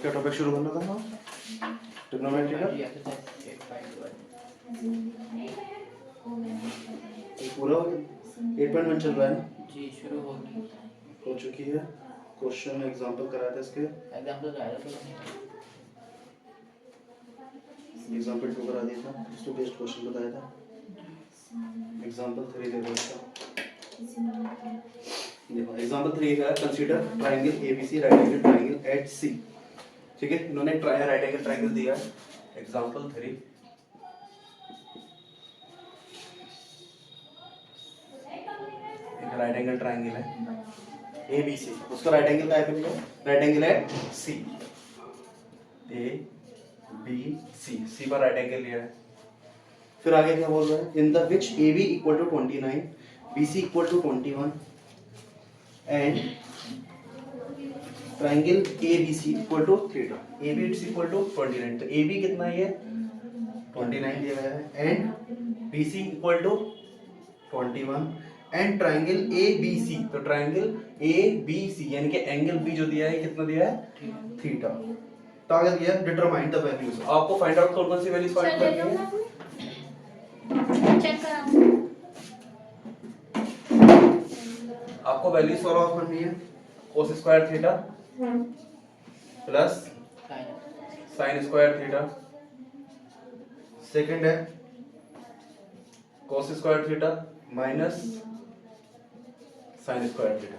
क्या टॉपिक शुरू करना था? ट्रिग्नोमेट्री का पूरा हो गया। 8.1 चल रहा है ना जी, शुरू हो चुकी है। क्वेश्चन एग्जांपल कराया था इसके, एग्जांपल 2 करा दिया था, इस टू बेस्ड क्वेश्चन बताया था। एग्जांपल 3 देखो इसका। देखो एग्जांपल 3 का consider triangle ABC right angle triangle at C. ठीक है, इन्होंने राइट एंगल ट्रायंगल दिया है। एग्जांपल 3 एक राइट एंगल ट्रायंगल है एबीसी, उसका राइट एंगल का है, राइट एंगल है सी। ए बी सी, सी पर राइट एंगल लिया है। फिर आगे क्या बोल रहा है? In the which A B equal to 29 B C equal to 21 and triangle A B C equal to theta. A B it's equal to 29, तो ए बी कितना है? 29 दिया गया है and B C equal to 21 and triangle A B C, तो triangle A B सी यानी कि angle B जो दिया है कितना दिया है? थीटा। तो आगे दिया डिटरमाइन द वैल्यूज। आपको फाइंड आउट कौन कौन सी वैल्यूज फाइंड करनी है? चेक करा आपको वैल्यू सॉल्व आउट करनी है। cos square theta plus sin square theta, second है cos square theta minus sin square theta.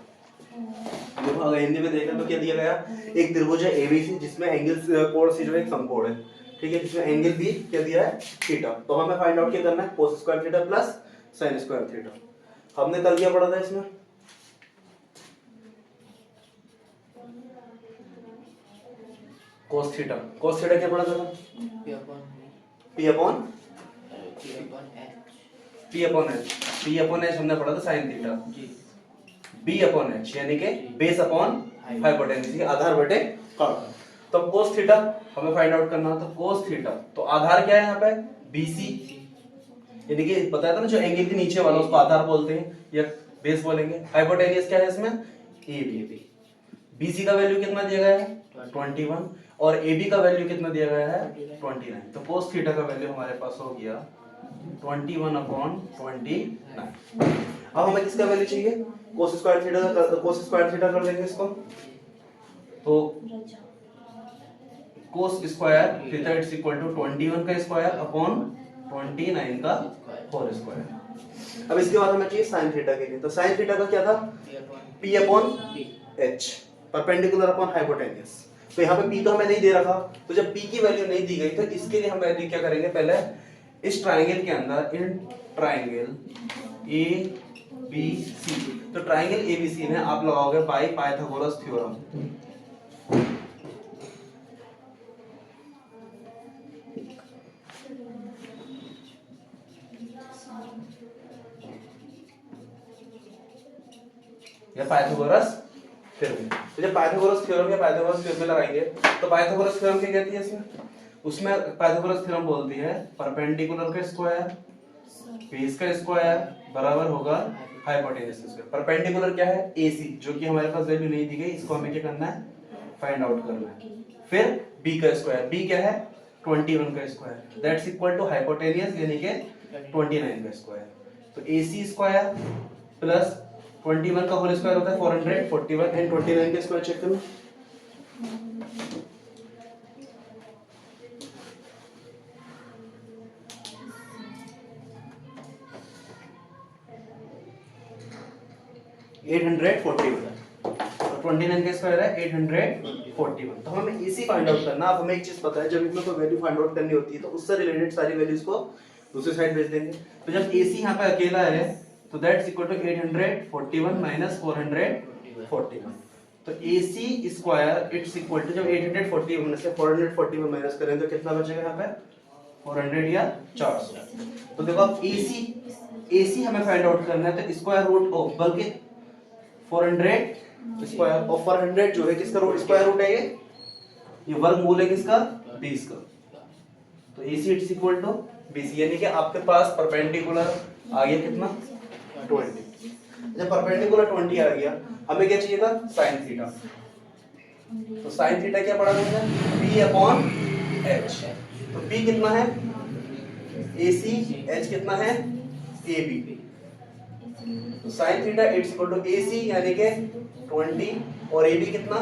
देखो अगर हिंदी में देखें तो क्या दिया गया? एक त्रिभुज है एबीसी जिसमें एंगल कोण सी जो है एक समकोण है। ठीक है, जिसमें एंगल बी क्या दिया है? थीटा। तो हमें फाइंड आउट क्या करना है? cos square theta plus sin square theta. हमने कल क्या पढ़ा था इसमें? cos थीटा क्या पढ़ा था? p अपॉन h हमने पढ़ा था sin theta. b upon h यानी कि बेस अपॉन हाइपोटेन्यूज, आधार बटे काट। तो cos थीटा हमें फाइंड आउट करना, तो cos थीटा तो आधार क्या है यहाँ पे? BC, यानी कि बताया था ना जो एंगल के नीचे वाला उसको आधार बोलते हैं या बेस बोलेंगे। हाइपोटेन्यूज क्या है इसमें? AB। BC का वैल्यू कितना दिया गया है? 21 और AB का वैल्यू कितना दिया गया है? 29। तो cos थीटा का वैल्यू हमारे पास हो गया 21 अपॉन 29। अब हमें किसका वैल्यू चाहिए? cos स्क्वायर थीटा कर देंगे इसको। तो cos square theta it's equal to 21 का स्क्वायर अपॉन 29 का होल स्क्वायर। अब इसके बाद हमें चाहिए sin थीटा के लिए, तो sin थीटा का क्या था? p upon h perpendicular upon hypotenuse. तो यहाँ पे p तो हमें नहीं दे रखा, तो जब p की वैल्यू नहीं दी गई तो इसके लिए हम वैल्यू क्या करेंगे? पहले इस ट्रायंगल के अंदर in triangle A B C, तो ट्रायंगल ए बी सी में आप लगाओगे बाय पाइथागोरस थ्योरम। या पाइथागोरस थ्योरम। तो जब पाइथागोरस थ्योरम या पाइथागोरस थ्योरम में लगाएंगे तो पाइथागोरस थ्योरम क्या कहती है इसमें? उसमें पाइथागोरस थ्योरम बोलती है परपेंडिकुलर का स्क्वायर बेस का स्क्वायर बराबर होगा हाइपोटेन्यूज का स्क्वायर। परपेंडिकुलर क्या है? AC, जो कि हमारे पास वैल्यू नहीं दी गई, इसको हमें क्या करना है? फाइंड आउट करना है। फिर B का स्क्वायर, B क्या है? 21 का square, that's equal to hypotenuse यानी कि 29 का स्क्वायर। तो AC स्क्वायर प्लस 21 का होल स्क्वायर होता है 441 एंड 29 का स्क्वायर चेक करो। तो 29 का स्क्वायर है 841। तो हमें इसी फाइंड आउट करना। अब हमें एक चीज पता है, जब इसमें कोई वैल्यू फाइंड आउट करनी होती है तो उससे रिलेटेड सारी वैल्यूज को दूसरी साइड भेज देंगे। तो जब AC यहाँ पे अकेला है तो दैट्स इक्वल टू 841 माइनस 441। तो AC square it's equal to, जब 841 में से 441 माइनस करें तो कितना बचेगा यहाँ पे? 400 या 400। तो देखो अब AC हमें फाइंड आउट करना है, तो स्क्वायर रूट ऑफ बल्कि 400 स्क्वायर ऑफ 400 जो है किसका रूट स्क्वायर रूट है? ये वर्गमूल है किसका? 20 का। तो AC it's equal to BC, यानी कि आपके पास परपेंडिकुलर आ गया कितना? 20। जब परपेंडिकुलर 20 आ गया, हमें क्या चाहिए था? sin theta. तो साइन थीटा क्या पढ़ा तुमने, बी अपॉन एच। तो बी कितना है ए सी, एच कितना है ए बी। तो sine theta it's equal to A C यानी कि 20 और ए बी कितना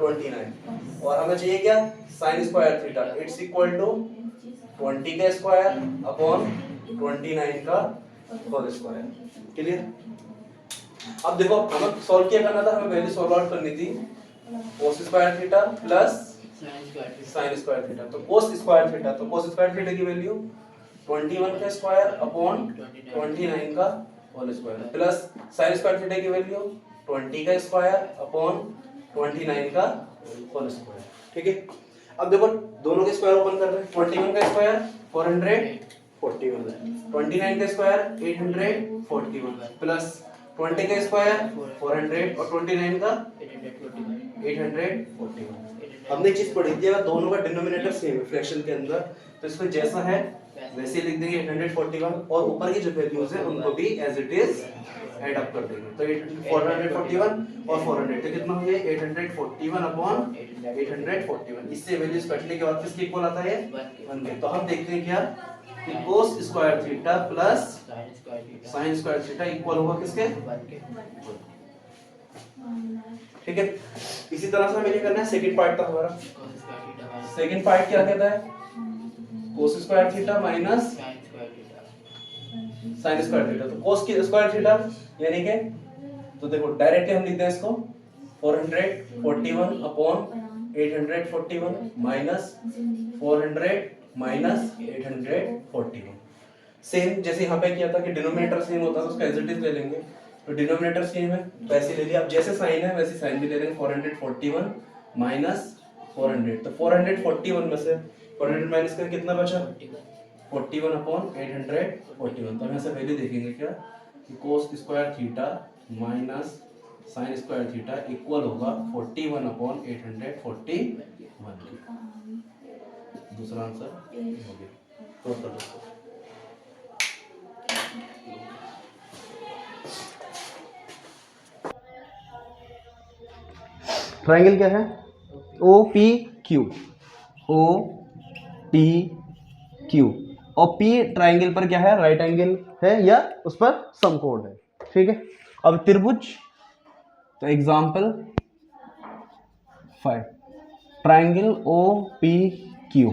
29। और हमें चाहिए क्या, sine square theta it's equal to 20 का स्क्वायर अपॉन 29 का होल स्क्वायर। क्लियर। अब देखो हमें सॉल्व क्या करना था, हमें वैल्यू सॉल्व आउट करनी थी cos square theta plus sine square theta. तो cos स्क्वायर थीटा, तो cos स्क्वायर थीटा की वैल्यू 21 का स्क्वायर अपॉन 29 का whole square plus sine square theta की वैल्यू 20 का स्क्वायर अपॉन 29 का होल स्क्वायर। ठीक है। अब देखो दोनों के स्क्वायर ओपन कर रहे हैं, 21 का स्क्वायर 441 है, 29 का स्क्वायर 841 है, प्लस 20 का स्क्वायर 400 और 29 का 841। हमने एक चीज पढ़ी थी, अगर दोनों का डिनोमिनेटर सेम है फ्रैक्शन के अंदर तो इसको जैसा है वैसे लिख देंगे 841 और ऊपर की जो वैल्यूज है उनको भी as it is add up कर देंगे। तो 441 और 400 तो कितना हो गया 841 अपॉन 841। इससे वैल्यूज कटने के बाद किसके इक्वल आता है 1 के। तो हम देखते हैं क्या कि cos square theta plus sin square theta equal होगा किसके 1 के। ठीक है। इसी तरह से हमें क्या करना है, सेकंड पार्ट था हमारा। सेकंड पार्ट क्या कहता है, cos square theta minus sin square theta. तो cos की स्क्वायर थीटा यानी कि, तो देखो डायरेक्टली हम लिखते हैं इसको 441 अपॉन 841 माइनस 400 माइनस 841। सेम जैसे यहाँ पे किया था कि डिनोमिनेटर सेम होता है तो उसका एज इट इज ले लेंगे। तो डिनोमिनेटर सेम है वैसे ले लिया, अब जैसे साइन है वैसे साइन भी ले लेंगे। 441 माइनस 400, तो 441 में से 400 माइनस करके कितना बचा 41 अपॉन 841। तो हम यहाँ से वैल्यू देखेंगे क्या कि cos square theta minus sin square theta equal होगा 41 अपॉन 841। दूसरा आंसर हो गया। तो करो ट्रायंगल क्या है O P Q, O P Q, और पी ट्रायंगल पर क्या है राइट एंगल है या उस पर समकोण है। ठीक है। अब त्रिभुज, तो example 5 triangle O P Q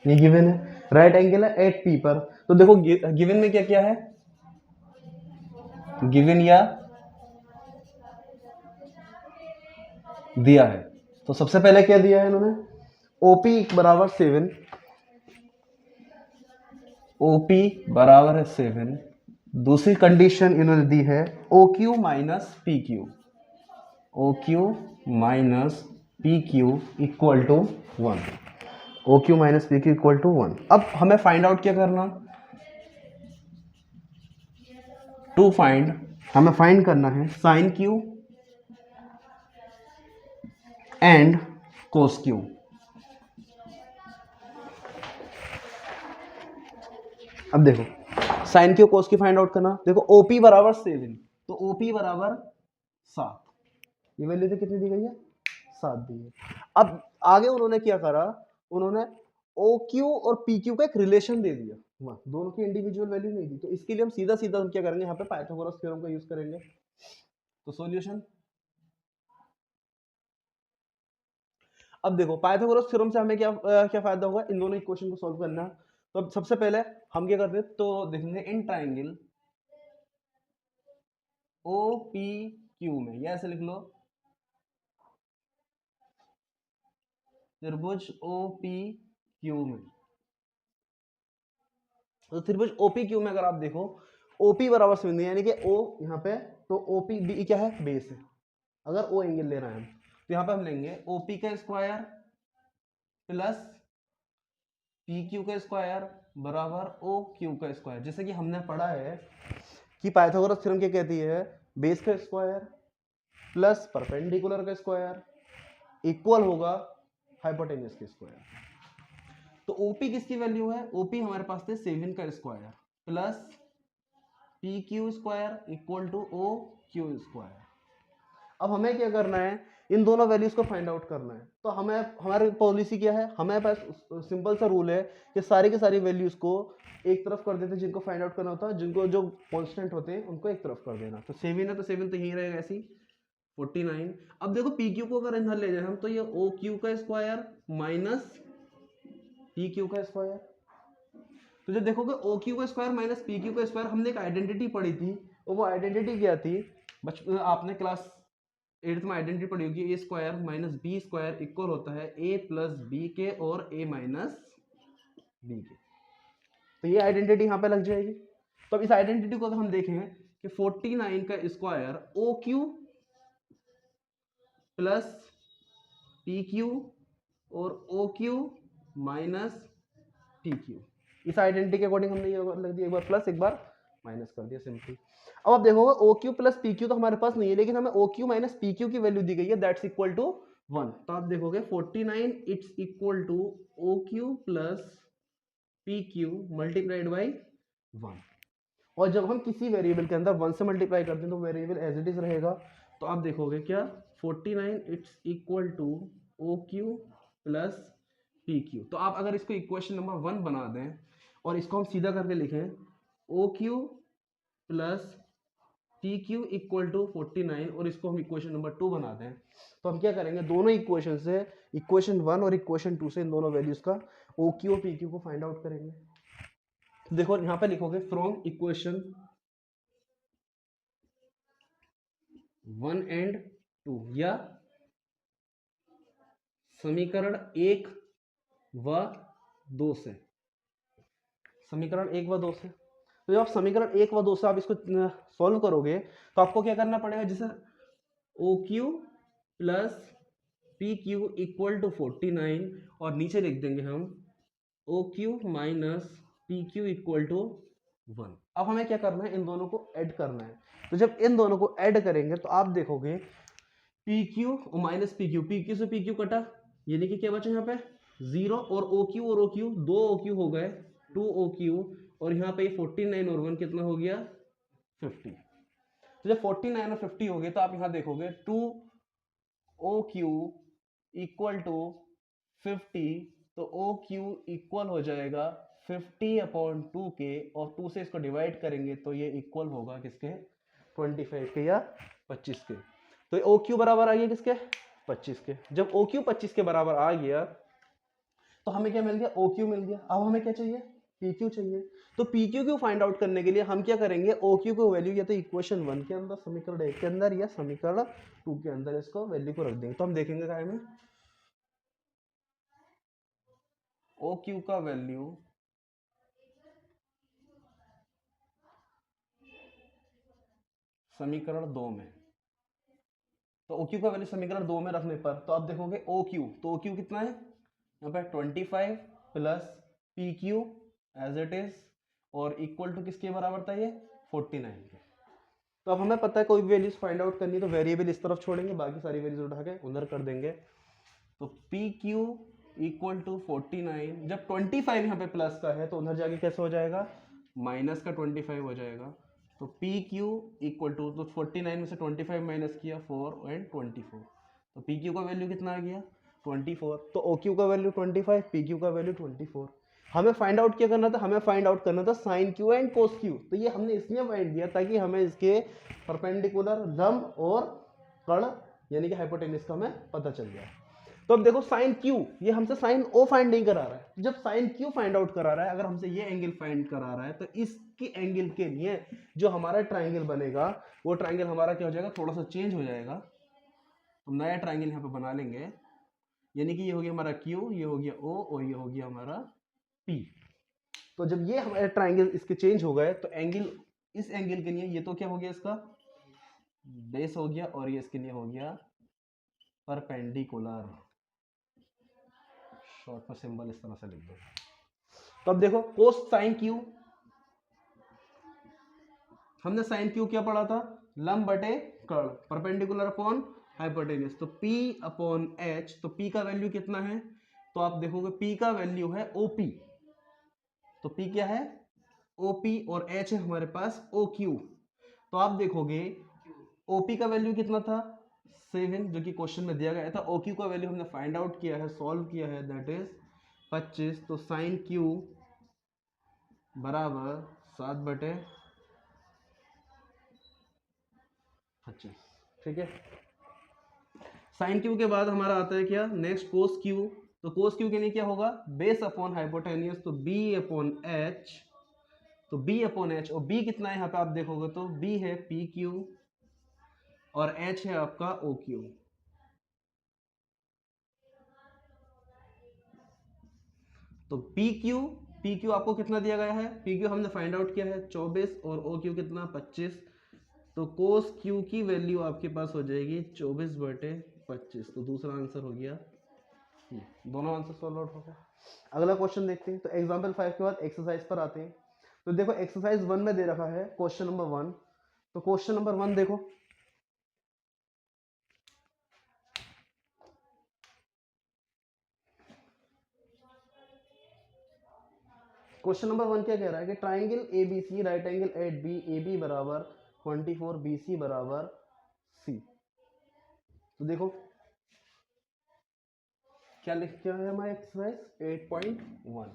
ये गिवन है, राइट एंगल है एट पी पर। तो देखो गिवन में क्या क्या है, गिवन या दिया है। तो सबसे पहले क्या दिया है इन्होंने, ओपी बराबर 7, ओपी बराबर है 7। दूसरी कंडीशन इन्होंने दी है O Q minus P Q, O Q minus P Q equal to 1, O Q minus P Q equal to 1। अब हमें फाइंड आउट क्या करना, टू फाइंड, हमें फाइंड करना है sine Q and cos Q. अब देखो साइन क्यू कोस की फाइंड आउट करना, देखो ओपी बराबर 7 तो ओपी बराबर 7, ये वैल्यू तो कितनी दी गई है 7 दी है। अब आगे उन्होंने क्या करा, उन्होंने ओ क्यू और पी क्यू का एक रिलेशन दे दिया, दोनों की इंडिविजुअल वैल्यू नहीं दी। तो इसके लिए हम सीधा सीधा क्या करेंगे, यहाँ पे पाइथागोरस थ्योरम का यूज करेंगे। तो सॉल्यूशन, अब देखो पाइथागोरस थ्योरम से हमें क्या क्या फायदा होगा, इन दोनों इक्वेशन को सॉल्व करना। तो अब सबसे पहले हम क्या करते हैं, तो देखेंगे in triangle O P Q में, या ऐसे लिख लो त्रिभुज ओ पी क्यू में। तो त्रिभुज ओपी क्यू में अगर आप देखो ओपी बराबर से बिंदु यानी कि ओ यहाँ पे, तो ओपी बी क्या है बेस है। अगर ओ एंगल ले रहे हैं तो यहाँ पे हम लेंगे ओपी का स्क्वायर प्लस पी क्यू का स्क्वायर बराबर ओ क्यू का स्क्वायर। जैसे कि हमने पढ़ा है कि पाइथागोरस थ्योरम क्या कहती है, बेस का स्क्वायर प्लस परपेंडिकुलर का स्क्वायर इक्वल होगा हाइपोटेन्यूज के स्क्वायर। तो ओपी किसकी वैल्यू है, ओपी हमारे पास थे 7 का square plus P Q square equal to O Q square. अब हमें क्या करना है इन दोनों वैल्यूज को फाइंड आउट करना है। तो हमें हमारी पॉलिसी क्या है, हमें पास सिंपल सा रूल है कि सारी की सारी वैल्यूज को एक तरफ कर देते हैं जिनको फाइंड आउट करना होता है, जिनको जो कांस्टेंट होते हैं उनको एक तरफ कर देना। तो 7 है तो 7 तो यही रहेगा ऐसी 49। अब देखो पी क्यू को अगर इधर ले जाए हम तो ये ओ क्यू का स्क्वायर माइनस पी क्यू का स्क्वायर। तो जब देखोगे ओ क्यू का स्क्वायर माइनस पी क्यू का स्क्वायर, हमने एक आइडेंटिटी पढ़ी थी और वो आइडेंटिटी क्या थी, बचपन आपने क्लास 8th में आइडेंटिटी पढ़ी होगी, A square minus B square equal होता है ए प्लस बी के और ए माइनस बी के। तो ये आइडेंटिटी यहाँ पे लग जाएगी। तो अब इस आइडेंटिटी को अगर हम देखें कि 49 का square O Q plus P Q और O Q minus P Q, इस आइडेंटिटी के अकॉर्डिंग हमने ये लग दिया, एक बार प्लस एक बार माइनस कर दिया सिंपली। अब आप देखोगे O Q plus P Q तो हमारे पास नहीं है, लेकिन हमें O Q minus P Q की वैल्यू दी गई है, दैट्स इक्वल टू 1। तो आप देखोगे 49 it's equal to O Q plus P Q multiplied by 1। और जब हम किसी वेरिएबल के अंदर 1 से मल्टीप्लाई करते हैं तो वेरिएबल एज इट इज रहेगा। तो आप देखोगे क्या 49 it's equal to O Q plus P Q. तो आप अगर इसको इक्वेशन नंबर 1 बना दें और इसको हम सीधा करके लिखें O Q plus P Q equal to 49 और इसको हम इक्वेशन नंबर 2 बना दें, तो हम क्या करेंगे, दोनों इक्वेशन से इक्वेशन 1 और इक्वेशन 2 से इन दोनों वैल्यूज का ओ क्यू और पी क्यू को फाइंड आउट करेंगे। तो देखो यहां पे लिखोगे फ्रॉम इक्वेशन 1 एंड 2 या समीकरण 1 व 2 से, समीकरण 1 व 2 से। तो जब आप समीकरण 1 व 2 से आप इसको सॉल्व करोगे तो आपको क्या करना पड़ेगा, जैसे O Q plus P Q equal to 49 और नीचे लिख देंगे हम O Q minus P Q equal to 1। अब हमें क्या करना है, इन दोनों को ऐड करना है। तो जब इन दोनों को ऐड करेंगे तो आप देखोगे पी क्यू और माइनस पी क्यू से पी क्यू कटा, यानी कि क्या बचा यहाँ पे 0 और ओ क्यू दो ओ क्यू हो गए 2 ओ क्यू और यहाँ पे 49 और 1 कितना हो गया 50। तो जब 49 और 50 हो गए तो आप यहाँ देखोगे 2 ओ क्यू इक्वल टू 50, तो ओ क्यू इक्वल हो जाएगा 50/2 के और 2 से इसको डिवाइड करेंगे तो ये इक्वल होगा किसके 25 के या 25 के। तो ओ क्यू बराबर आ गया किसके 25 के। जब ओ क्यू 25 के बराबर आ गया तो हमें क्या मिल गया ओ क्यू मिल गया। अब हमें क्या चाहिए पी क्यू चाहिए। तो पी क्यू को फाइंड आउट करने के लिए हम क्या करेंगे, ओ क्यू को वैल्यू या तो इक्वेशन 1 के अंदर, समीकरण 1 के अंदर या समीकरण 2 के अंदर इसको वैल्यू को रख देंगे। तो हम देखेंगे क्या में ओ क्यू का वैल्यू समीकरण 2 में, तो ओ क्यू का वैल्यू समीकरण 2 में रखने पर तो आप देखोगे ओ क्यू, तो ओ क्यू कितना है यहाँ पे 25 plus P Q as it is और इक्वल टू किसके बराबर था ये 49 के। तो अब हमें पता है कोई वैल्यूज फाइंड आउट करनी है तो वेरिएबल इस तरफ छोड़ेंगे, बाकी सारी वैल्यूज उठा के उधर कर देंगे। तो पी क्यू इक्वल टू 49, जब 25 यहाँ पे प्लस का है तो उधर जाके कैसे हो जाएगा माइनस का 25 हो जाएगा। तो पी क्यू इक्वल टू, तो 49 में से 25 माइनस किया 4 एंड 24, तो पी क्यू का वैल्यू कितना आ गया 24। तो ओ क्यू का वैल्यू 25, पी क्यू का वैल्यू 24। हमें फाइंड आउट क्या करना था, हमें फाइंड आउट करना था sine Q and cos Q. तो ये हमने इसलिए फाइंड किया ताकि हमें इसके परपेंडिकुलर लंब और कर्ण यानी कि हाइपोटेन्यूज का हमें पता चल जाए। तो अब देखो साइन क्यू, ये हमसे साइन ओ फाइंड नहीं करा रहा है। जब साइन क्यू फाइंड आउट करा रहा है, अगर हमसे ये एंगल फाइंड करा रहा है तो इसके एंगल के लिए जो हमारा ट्राइंगल बनेगा वो ट्राइंगल हमारा क्या हो जाएगा, थोड़ा सा चेंज हो जाएगा। तो नया ट्राइंगल यहाँ पे बना लेंगे, यानी कि ये हो गया हमारा क्यू, ये हो गया ओ और ये हो गया हमारा पी। तो जब ये हमारे ट्राइंगल इसके चेंज हो गए तो एंगल, इस एंगल के लिए ये तो क्या हो गया इसका बेस हो गया और ये इसके लिए हो गया परपेंडिकुलर। शॉर्ट में सिंबल इस तरह से लिख दो। तो अब देखो कोस साइन क्यू, हमने साइन क्यू क्या पढ़ा था, लंब बटे कर्ण, परपेंडिकुलर अपॉन हाइपोटेन्यूज। तो P अपॉन H, तो P का वैल्यू कितना है, तो आप देखोगे P का वैल्यू है OP। तो P क्या है OP और H है हमारे पास OQ। तो आप देखोगे OP का वैल्यू कितना था 7 जो कि क्वेश्चन में दिया गया था। ओ क्यू का वैल्यू हमने फाइंड आउट किया है, सॉल्व किया है, दैट इज 25। तो साइन क्यू बराबर 7/25। ठीक है। साइन क्यू के बाद हमारा आता है क्या, नेक्स्ट कोस क्यू। तो कोस क्यू के लिए क्या होगा, बेस अपॉन हाइपोटेनियस, तो बी अपॉन एच। तो बी अपॉन एच, और बी कितना है यहाँ पे आप देखोगे तो बी है पी क्यू और एच है आपका ओ क्यू। तो पी क्यू आपको कितना दिया गया है, पी क्यू हमने फाइंड आउट किया है 24 और ओ क्यू कितना 25। तो कोस क्यू की वैल्यू आपके पास हो जाएगी 24/25। तो दूसरा आंसर हो गया, दोनों आंसर सॉल्व आउट हो गया। अगला क्वेश्चन देखते हैं। तो एग्जांपल 5 के बाद एक्सरसाइज पर आते हैं। तो देखो एक्सरसाइज 1 में दे रखा है क्वेश्चन नंबर 1। तो क्वेश्चन नंबर 1 देखो, क्वेश्चन नंबर 1 क्या कह रहा है कि triangle A B C right angle at B, A B बराबर 24, बी सी बराबर सी। तो देखो क्या लिख क्या है हमारा एक्सरसाइज 8.1।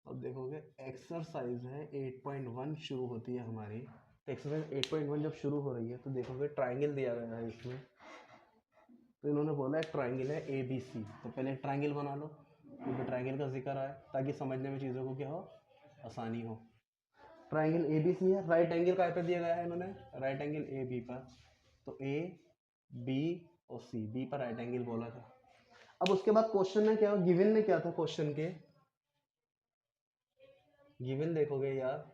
अब देखोगे एक्सरसाइज है 8.1 शुरू होती है हमारी। तो एक्सरसाइज 8.1 जब शुरू हो रही है तो देखोगे ट्राइंगल दिया गया है इसमें। तो इन्होंने बोला एक ट्राइंगल है ए बी सी। तो पहले एक ट्राइंगल बना लो, क्योंकि ट्राइंगल का जिक्र आए ताकि समझने में चीज़ों को क्या हो, आसानी हो। ट्राइंगल ए बी सी है, राइट एंगल का पे दिया गया है इन्होंने, राइट एंगल ए बी पर। तो ए बी और सी, बी पर राइट एंगल बोला था। अब उसके बाद क्वेश्चन में क्या, गिवन में क्या था, क्वेश्चन के गिवन देखोगे यार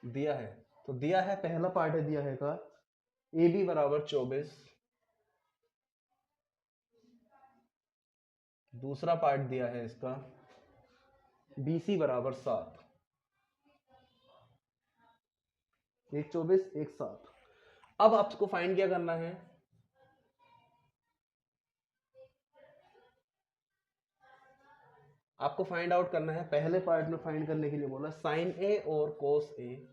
दिया है। तो दिया है, पहला पार्ट है दिया है का ए बी बराबर 24, दूसरा पार्ट दिया है इसका बी सी बराबर 7। एक 24 एक 7। अब आपको फाइंड क्या करना है, आपको फाइंड आउट करना है। पहले पार्ट में फाइंड करने के लिए बोला साइन ए और कोस ए,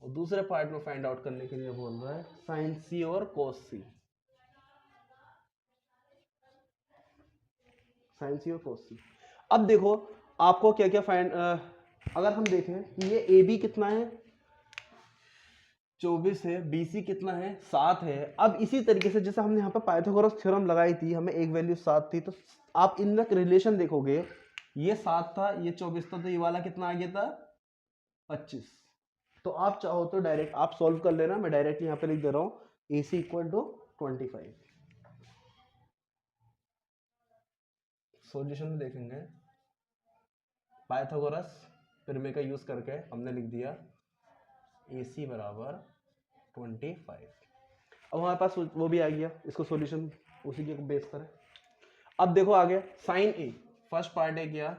और दूसरे पार्ट में फाइंड आउट करने के लिए बोल रहा है साइन सी और कोस सी। साइन सी और कोस सी। अब देखो आपको क्या क्या फाइंड, अगर हम देखें कि ये ए बी कितना है 24 है, बी सी कितना है 7 है। अब इसी तरीके से जैसे हमने यहाँ पे पाइथागोरस थ्योरम लगाई थी, हमें एक वैल्यू 7 थी, तो आप इनका रिलेशन देखोगे, ये 7 था, ये 24 था, तो ये वाला कितना आ गया था 25। तो आप चाहो तो डायरेक्ट आप सॉल्व कर लेना, मैं डायरेक्टली यहाँ पे लिख दे रहा हूँ ए सी इक्वल टू 25। सॉल्यूशन में देखेंगे पाइथागोरस प्रमेय का यूज करके हमने लिख दिया ए सी बराबर 25। अब हमारे पास वो भी आ गया, इसको सॉल्यूशन उसी के बेस पर है। अब देखो आगे साइन ए, फर्स्ट पार्ट है क्या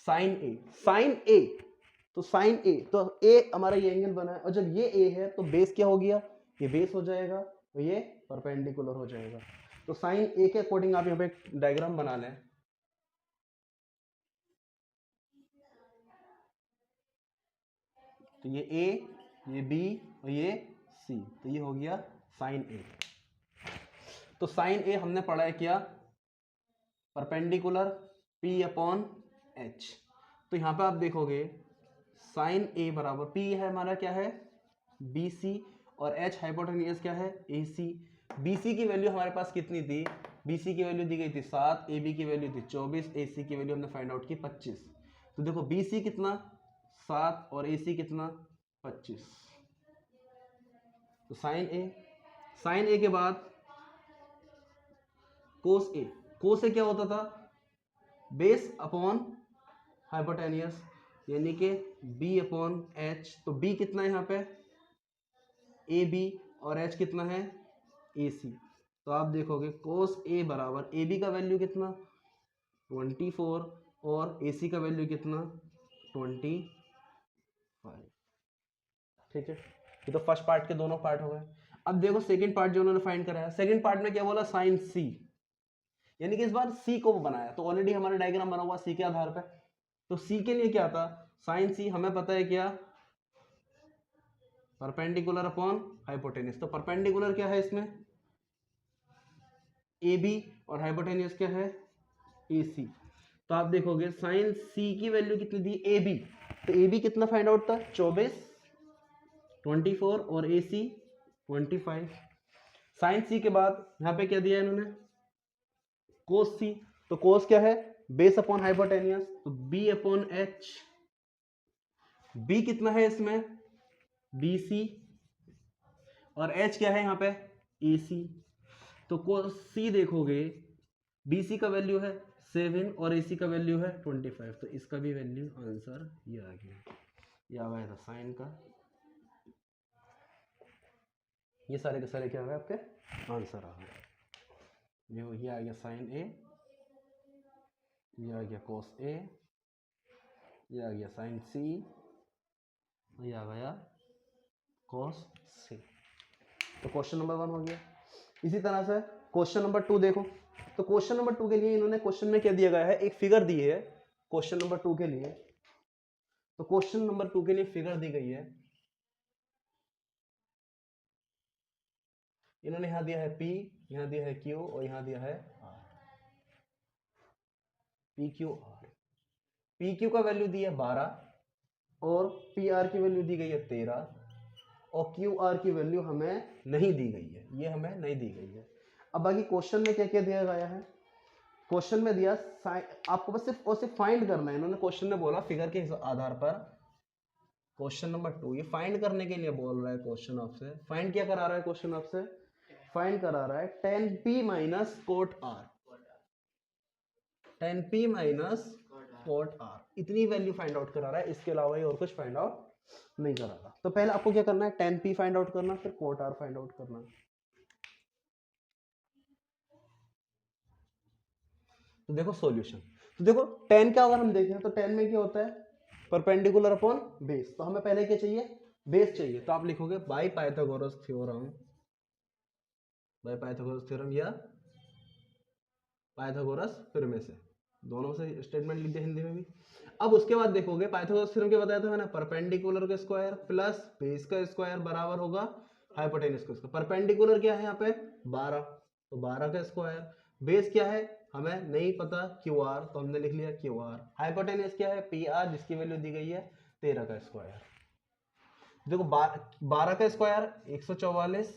साइन ए, साइन ए। तो साइन ए, तो ए हमारा ये एंगल बना है, और जब ये ए है तो बेस क्या हो गया, ये बेस हो जाएगा और ये परपेंडिकुलर हो जाएगा। तो साइन ए के अकॉर्डिंग आप यहाँ पे डायग्राम बना लें। तो ये ए, ये बी और ये सी, तो ये हो गया साइन ए। तो साइन ए हमने पढ़ा है क्या, परपेंडिकुलर पी अपॉन एच। तो यहां पे आप देखोगे साइन ए बराबर पी है हमारा क्या है बी सी, और एच हाइपोटेन्यूज क्या है ए सी। बी सी की वैल्यू हमारे पास कितनी थी, बी सी की वैल्यू दी गई थी 7, ए बी की वैल्यू थी 24, ए सी की वैल्यू हमने फाइंड आउट की 25। तो देखो बी सी कितना 7 और ए सी कितना 25। तो साइन ए के बाद कोस ए, कोस ए क्या होता था बेस अपॉन हाइपोटेनियस, यानी कि b अपॉन एच। तो b कितना है यहाँ पे ए बी, और h कितना है ए सी। तो आप देखोगे कोस ए बराबर ए बी का वैल्यू कितना 24 और ए सी का वैल्यू कितना 25। ठीक है, ये तो फर्स्ट पार्ट के दोनों पार्ट हो गए। अब देखो सेकंड पार्ट जो उन्होंने फाइंड करा है, सेकंड पार्ट में क्या बोला साइन सी, यानी कि इस बार सी को बनाया। तो ऑलरेडी हमारा डायग्राम बना हुआ सी के आधार पर। तो सी के लिए क्या था साइन सी हमें पता है क्या, परपेंडिकुलर अपॉन हाइपोटेन्यूज। तो परपेंडिकुलर क्या है इसमें, ए बी, और हाइपोटेन्यूज क्या है, ए सी। तो आप देखोगे साइन सी की वैल्यू कितनी दी, ए बी, तो ए बी कितना फाइंड आउट था, 24, 24, और ए सी 25। साइन सी के बाद यहाँ पे क्या दिया इन्होंने, कोस सी। तो कोस क्या है, बेस अपॉन हाइपोटेन्यूज, तो बी अपॉन एच। बी कितना है इसमें, बी सी, और एच क्या है यहाँ पे, ए सी। तो कोस सी देखोगे, बी सी का वैल्यू है 7 और ए सी का वैल्यू है 25, तो इसका भी वैल्यू आंसर ये आ गया, ये आ गया था साइन का। ये सारे के सारे क्या हो गए आपके आंसर आ गए। ये आ गया साइन ए, ये आ गया कोस ए, ये आ गया साइन सी, ये आ गया कोस सी। तो क्वेश्चन नंबर 1 हो गया। इसी तरह से क्वेश्चन नंबर 2 देखो। तो क्वेश्चन नंबर 2 के लिए इन्होंने क्वेश्चन में क्या दिया गया है, एक फिगर दी है क्वेश्चन नंबर 2 के लिए। तो क्वेश्चन नंबर 2 के लिए फिगर दी गई है, इन्होंने यहां दिया है P, यहां दिया है Q, और यहां दिया है R। PQR, PQ का वैल्यू दी है 12, और PR की वैल्यू दी गई है 13, और QR की वैल्यू हमें नहीं दी गई है, ये हमें नहीं दी गई है। अब बाकी क्वेश्चन में क्या क्या दिया गया है, क्वेश्चन में दिया आपको बस सिर्फ और सिर्फ फाइंड करना है। इन्होंने क्वेश्चन में बोला फिगर के आधार पर, क्वेश्चन नंबर 2 ये फाइंड करने के लिए बोल रहा है क्वेश्चन आपसे। फाइंड क्या करा रहा है क्वेश्चन आपसे, फाइंड करा रहा है tan P minus cot R, tan P minus cot R, इतनी वैल्यू फाइंड आउट करा रहा है, इसके अलावा ये और कुछ फाइंड आउट नहीं करा रहा। तो पहले आपको क्या करना है, tan P फाइंड आउट करना, फिर कोट R फाइंड आउट करना। तो देखो सॉल्यूशन, तो देखो tan का अगर हम देखें तो tan में क्या होता है, परपेंडिकुलर अपॉन बेस। तो हमें पहले क्या चाहिए, बेस चाहिए। तो आप लिखोगे by Pythagoras theorem, by Pythagoras theorem या पाइथागोरस थ्योरम से, दोनों से स्टेटमेंट लिख दिया हिंदी में भी। अब उसके बाद देखोगे पाइथागोरस थ्योरम क्या बताया था मैंने, परपेंडिकुलर का स्क्वायर प्लस बेस का स्क्वायर बराबर होगा हाइपोटेन्यूज का स्क्वायर। परपेंडिकुलर क्या है यहाँ पे 12, तो 12 का स्क्वायर। बेस क्या है हमें नहीं पता, QR, तो हमने लिख लिया QR। हाइपोटेन्यूज क्या है PR, जिसकी वैल्यू दी गई है 13 का स्क्वायर। देखो 12 का स्क्वायर 144,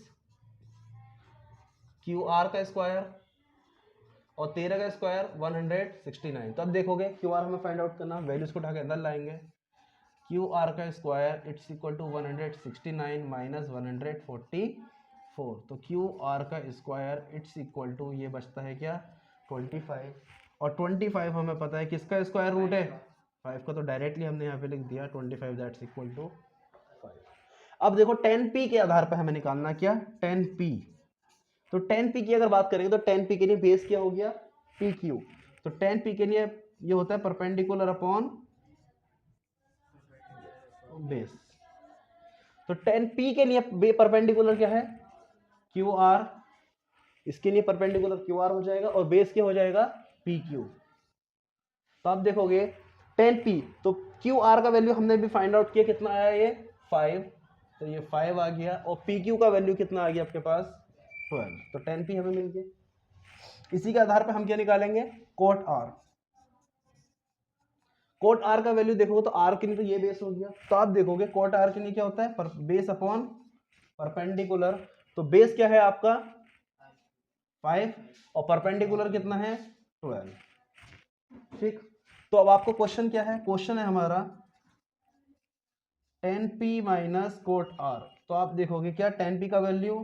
QR का स्क्वायर, और 13 का स्क्वायर 169। तो अब देखोगे QR हमें फाइंड आउट करना, वैल्यूज को उठा के अंदर लाएंगे। QR का square it's equal to 169 minus 144। तो QR का स्क्वायर इट्स इक्वल टू ये बचता है क्या 25, और 25 हमें पता है किसका स्क्वायर रूट है 5 का, तो डायरेक्टली हमने यहाँ पे लिख दिया 25 दैट्स इक्वल टू 5। अब देखो tan P के आधार पर हमें निकालना क्या, tan P। तो tan P की अगर बात करेंगे तो tan P के लिए बेस क्या हो गया PQ। तो tan P के लिए ये होता है परपेंडिकुलर अपॉन बेस। तो tan P के लिए परपेंडिकुलर क्या है QR, इसके लिए परपेंडिकुलर QR हो जाएगा, और बेस क्या हो जाएगा PQ। तो आप देखोगे tan P, तो QR का वैल्यू हमने भी फाइंड आउट किया, कितना आया ये 5, तो ये 5 आ गया, और PQ का वैल्यू कितना आ गया आपके पास 12। तो tan P हमें मिल गया। इसी के आधार पर हम क्या निकालेंगे कोट R। कोट R का वैल्यू देखोगे तो R के लिए तो ये बेस हो गया। तो आप देखोगे कोट R के लिए क्या होता है बेस अपॉन परपेंडिकुलर। तो बेस क्या है आपका 5, और परपेंडिकुलर कितना है 12। ठीक, तो अब आपको क्वेश्चन क्या है, क्वेश्चन है हमारा tan P minus cot R। तो आप देखोगे क्या tan P का वैल्यू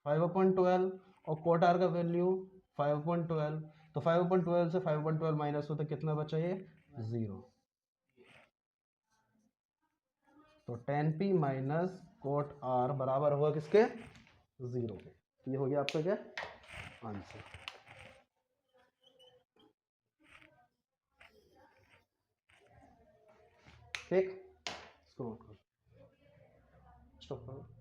5/12 और कोट R का वैल्यू 5/12। तो 5/12 से 5/12 माइनस हो तो कितना बचा ये 0। तो tan P minus cot R बराबर होगा किसके 0 के। ये हो गया आपका क्या आंसर। ठीक, इसको स्टॉप करो।